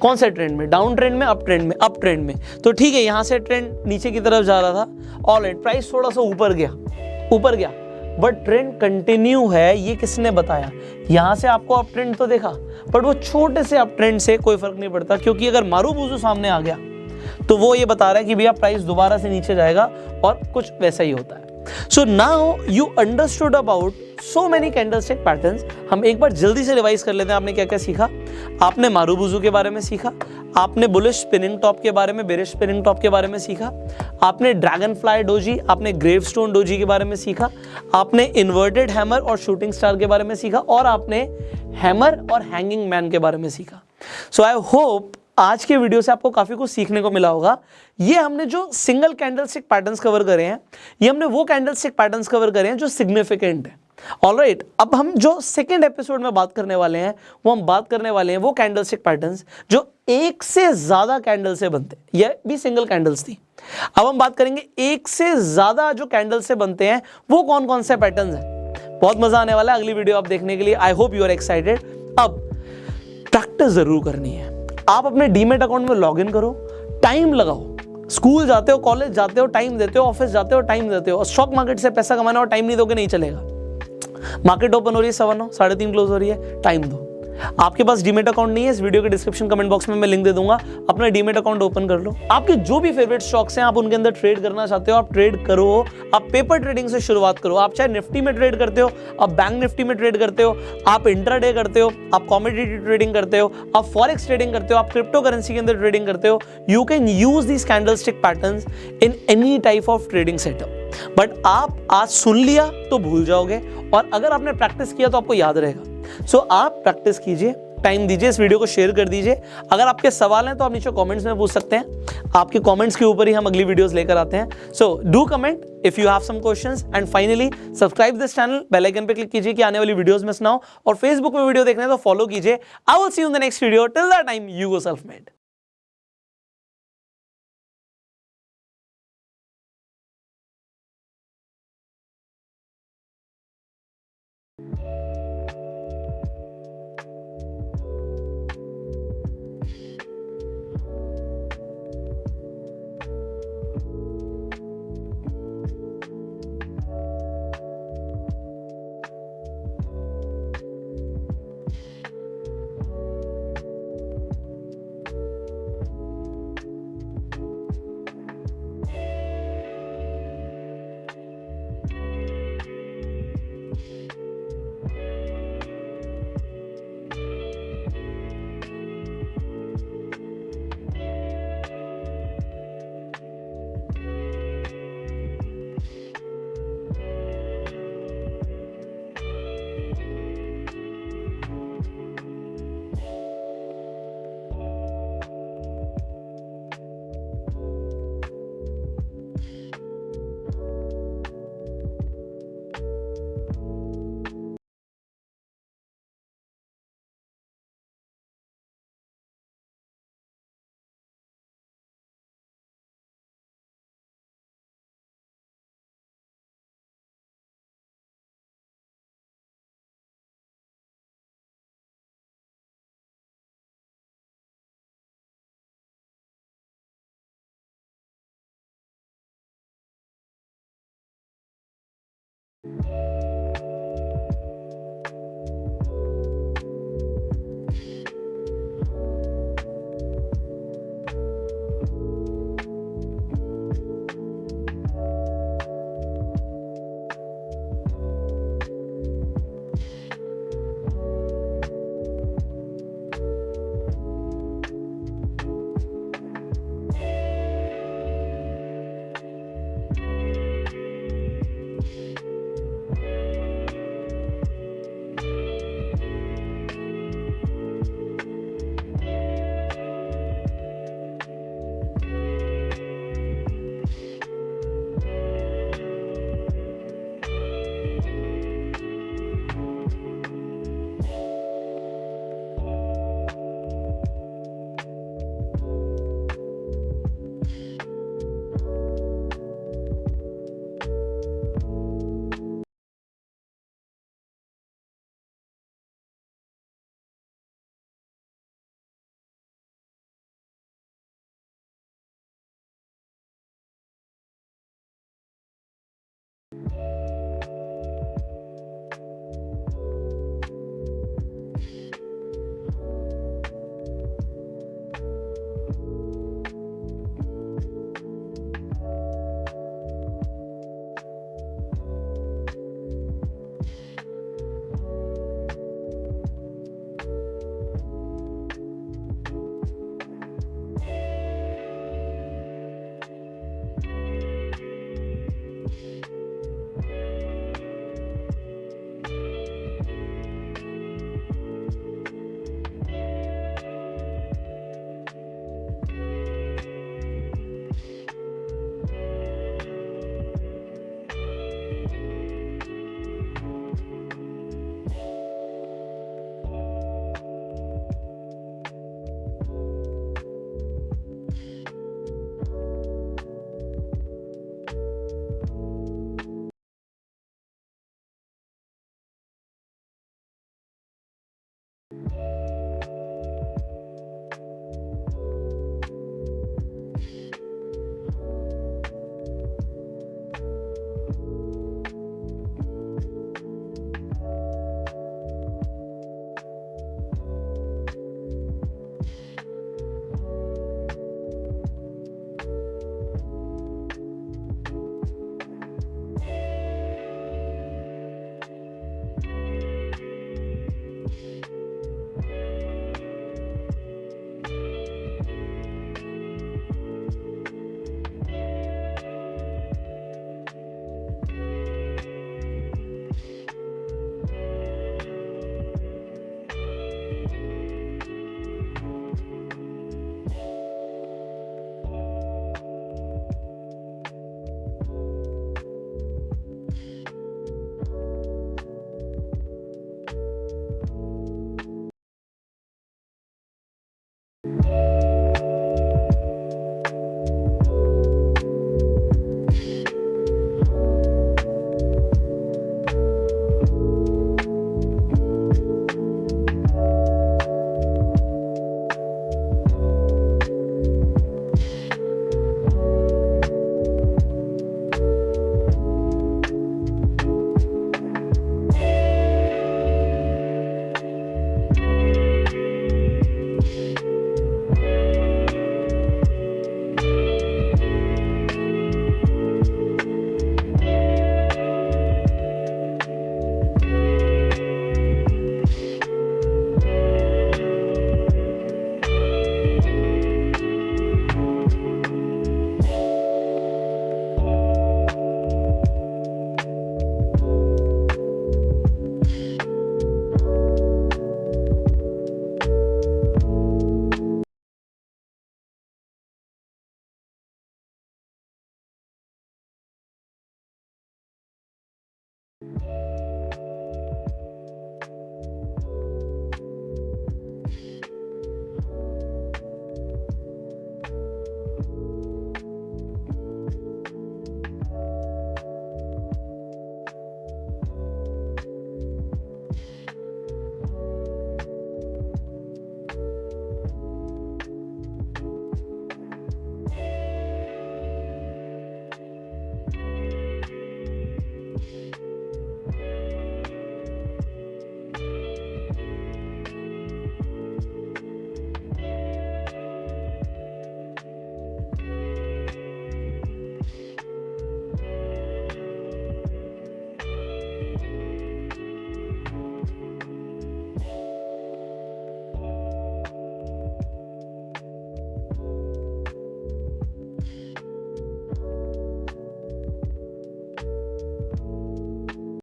कौन से ट्रेंड में, डाउन ट्रेंड में, अप ट्रेंड में, अप ट्रेंड में। तो ठीक है, यहां से ट्रेंड नीचे की तरफ जा रहा था, ऑलराइट, प्राइस थोड़ा सा ऊपर गया, बट ट्रेंड कंटिन्यू है, ये किसने बताया। यहां से आपको अप ट्रेंड तो देखा, बट वो छोटे से अप ट्रेंड से कोई फर्क नहीं पड़ता, क्योंकि अगर मारुबुजु सामने आ गया तो वो ये बता रहा है कि भैया प्राइस दोबारा से नीचे जाएगा, और कुछ वैसा ही होता है। So now you understood about so many candlestick patterns. हम एक बार जल्दी से रिवाइज कर लेते हैं। आपने क्या क्या सीखा, आपने मारुबुजु के बारे में सीखा, आपने बुलिश स्पिनिंग टॉप के बारे में, बेरिश स्पिनिंग टॉप के बारे में सीखा, आपने ड्रैगन फ्लाई डोजी, आपने ग्रेवस्टोन डोजी के बारे में सीखा, आपने इन्वर्टेड हैमर और शूटिंग स्टार के बारे में सीखा, और आपने हैमर और हैंगिंग मैन के बारे में सीखा। सो आई होप आज के वीडियो से आपको काफी कुछ सीखने को मिला होगा। ये हमने जो सिंगल कैंडलस्टिक पैटर्न्स कवर करे हैं, ये हमने वो कैंडलस्टिक पैटर्न्स कवर करे हैं जो सिग्निफिकेंट है। ऑलराइट, अब हम जो सेकेंड एपिसोड में बात करने वाले हैं हम बात करने वाले हैं वो कैंडलस्टिक पैटर्न्स जो एक से ज्यादा कैंडल से बनते हैं। यह भी सिंगल कैंडल्स थी। अब हम बात करेंगे एक से ज्यादा जो कैंडल से बनते हैं वो कौन कौन से पैटर्न्स हैं। बहुत मजा आने वाला है अगली वीडियो आप देखने के लिए। I hope you are excited. अब प्रैक्टिस जरूर करनी है। आप अपने डीमेट अकाउंट में लॉग इन करो, टाइम लगाओ। स्कूल जाते हो, कॉलेज जाते हो, टाइम देते हो, ऑफिस जाते हो, टाइम देते हो, और स्टॉक मार्केट से पैसा कमाना और टाइम नहीं दोगे नहीं चलेगा। मार्केट ओपन हो रही है 9:15, 3:30 क्लोज हो रही है, टाइम दो। आपके पास डीमेट अकाउंट नहीं है, इस वीडियो के डिस्क्रिप्शन कमेंट बॉक्स में मैं लिंक दे दूंगा, अपना डीमेट अकाउंट ओपन कर लो। आपके जो भी फेवरेट स्टॉक्स हैं आप उनके अंदर ट्रेड करना चाहते हो, आप ट्रेड करो। आप पेपर ट्रेडिंग से शुरुआत करो। आप चाहे निफ्टी में ट्रेड करते हो, आप बैंक निफ्टी में ट्रेड करते हो, आप इंट्राडे करते हो, आप कमोडिटी ट्रेडिंग करते हो, आप फॉरेक्स ट्रेडिंग करते हो, आप क्रिप्टो करेंसी के अंदर ट्रेडिंग करते हो, you can use this candlestick patterns in any type of trading setup. But आप आज सुन लिया तो भूल जाओगे, और अगर आपने प्रैक्टिस किया तो आपको याद रहेगा। सो आप प्रैक्टिस कीजिए, टाइम दीजिए, इस वीडियो को शेयर कर दीजिए। अगर आपके सवाल हैं तो आप नीचे कमेंट्स में पूछ सकते हैं। आपके कमेंट्स के ऊपर ही हम अगली वीडियोस लेकर आते हैं। So do comment if you have some questions, and finally subscribe this channel, bell icon पे क्लिक कीजिए कि आने वाली वीडियोस में सुनाओ, और फेसबुक में वीडियो देखना है तो फॉलो कीजिए। I will see you in the next video. Till that time you go self made.